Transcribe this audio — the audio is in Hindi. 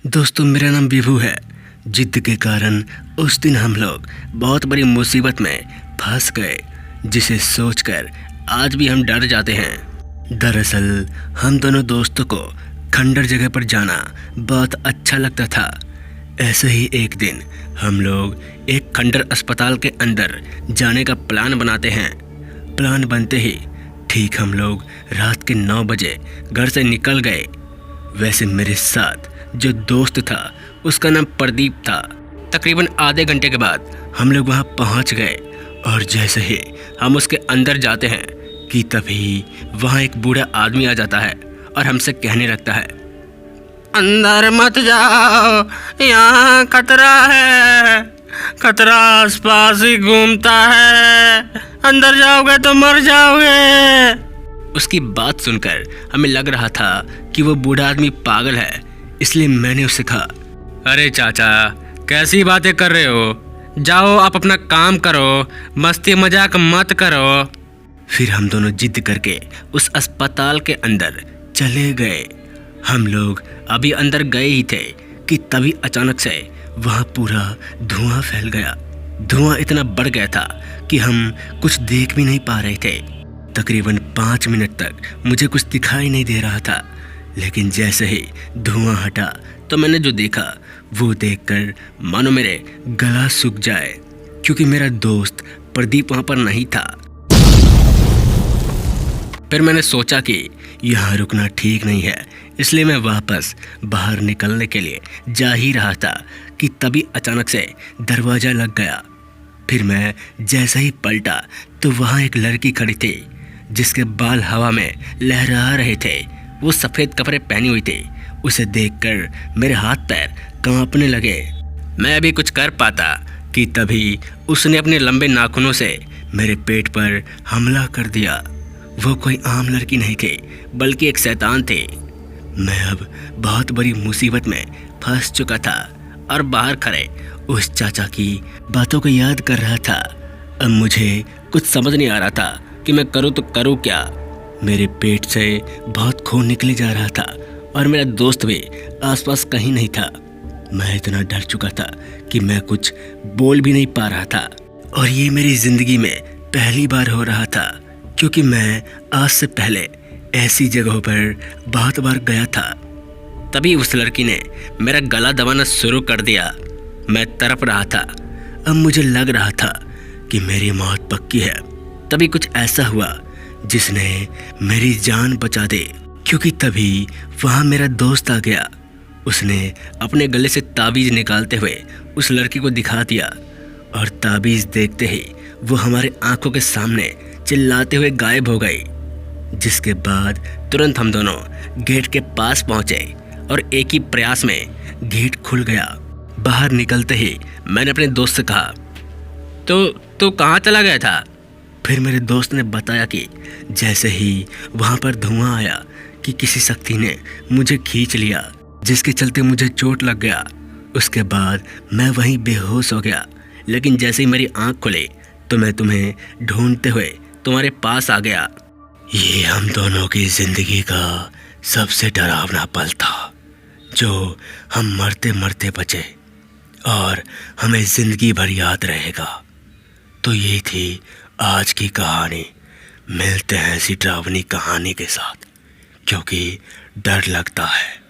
दोस्तों, मेरा नाम विभू है। जिद के कारण उस दिन हम लोग बहुत बड़ी मुसीबत में फंस गए, जिसे सोचकर आज भी हम डर जाते हैं। दरअसल हम दोनों दोस्तों को खंडर जगह पर जाना बहुत अच्छा लगता था। ऐसे ही एक दिन हम लोग एक खंडर अस्पताल के अंदर जाने का प्लान बनाते हैं। प्लान बनते ही ठीक हम लोग रात के 9 बजे घर से निकल गए। वैसे मेरे साथ जो दोस्त था उसका नाम प्रदीप था। तकरीबन आधे घंटे के बाद हम लोग वहाँ पहुँच गए और जैसे ही हम उसके अंदर जाते हैं कि तभी वहाँ एक बूढ़ा आदमी आ जाता है और हमसे कहने लगता है, अंदर मत जाओ, यहाँ खतरा है। खतरा आसपास ही घूमता है, अंदर जाओगे तो मर जाओगे। उसकी बात सुनकर हमें लग रहा था कि वो बूढ़ा आदमी पागल है, इसलिए मैंने उससे कहा, अरे चाचा, कैसी बातें कर रहे हो? जाओ, आप अपना काम करो, मस्ती मजाक मत करो। फिर हम दोनों जिद करके उस अस्पताल के अंदर चले गए। हम लोग अभी अंदर गए ही थे कि तभी अचानक से वहाँ पूरा धुआं फैल गया। धुआं इतना बढ़ गया था कि हम कुछ देख भी नहीं पा रहे थे। तकरीबन 5 मिनट तक मुझे कुछ दिखाई नहीं दे रहा था, लेकिन जैसे ही धुआं हटा तो मैंने जो देखा वो देखकर मानो मेरे गला सूख जाए, क्योंकि मेरा दोस्त प्रदीप वहाँ पर नहीं था। फिर मैंने सोचा कि यहाँ रुकना ठीक नहीं है, इसलिए मैं वापस बाहर निकलने के लिए जा ही रहा था कि तभी अचानक से दरवाज़ा लग गया। फिर मैं जैसा ही पलटा तो वहाँ एक लड़की खड़ी थी, जिसके बाल हवा में लहरा रहे थे। वो सफ़ेद कपड़े पहनी हुई थी। उसे देखकर मेरे हाथ पैर कांपने लगे। मैं भी कुछ कर पाता कि तभी उसने अपने लंबे नाखूनों से मेरे पेट पर हमला कर दिया। वो कोई आम लड़की नहीं थी, बल्कि एक शैतान थी। मैं अब बहुत बड़ी मुसीबत में फंस चुका था और बाहर खड़े उस चाचा की बातों को याद कर रहा था। अब मुझे कुछ समझ नहीं आ रहा था कि मैं करूँ तो करूँ क्या। मेरे पेट से बहुत खून निकले जा रहा था और मेरा दोस्त भी आसपास कहीं नहीं था। मैं इतना डर चुका था कि मैं कुछ बोल भी नहीं पा रहा था। और ये मेरी ज़िंदगी में पहली बार हो रहा था, क्योंकि मैं आज से पहले ऐसी जगहों पर बहुत बार गया था। तभी उस लड़की ने मेरा गला दबाना शुरू कर दिया। मैं तड़प रहा था। अब मुझे लग रहा था कि मेरी मौत पक्की है। तभी कुछ ऐसा हुआ जिसने मेरी जान बचा दे, क्योंकि तभी वहाँ मेरा दोस्त आ गया। उसने अपने गले से ताबीज़ निकालते हुए उस लड़की को दिखा दिया और ताबीज़ देखते ही वो हमारे आंखों के सामने चिल्लाते हुए गायब हो गई। जिसके बाद तुरंत हम दोनों गेट के पास पहुँचे और एक ही प्रयास में गेट खुल गया। बाहर निकलते ही मैंने अपने दोस्त से कहा, तो कहाँ चला गया था? फिर मेरे दोस्त ने बताया कि जैसे ही वहाँ पर धुआं आया कि किसी शक्ति ने मुझे खींच लिया, जिसके चलते मुझे चोट लग गया। उसके बाद मैं वहीं बेहोश हो गया, लेकिन जैसे ही मेरी आँख खुली तो मैं तुम्हें ढूंढते हुए तुम्हारे पास आ गया। ये हम दोनों की ज़िंदगी का सबसे डरावना पल था, जो हम मरते मरते बचे और हमें ज़िंदगी भर याद रहेगा। तो ये थी आज की कहानी। मिलते हैं ऐसी डरावनी कहानी के साथ, क्योंकि डर लगता है।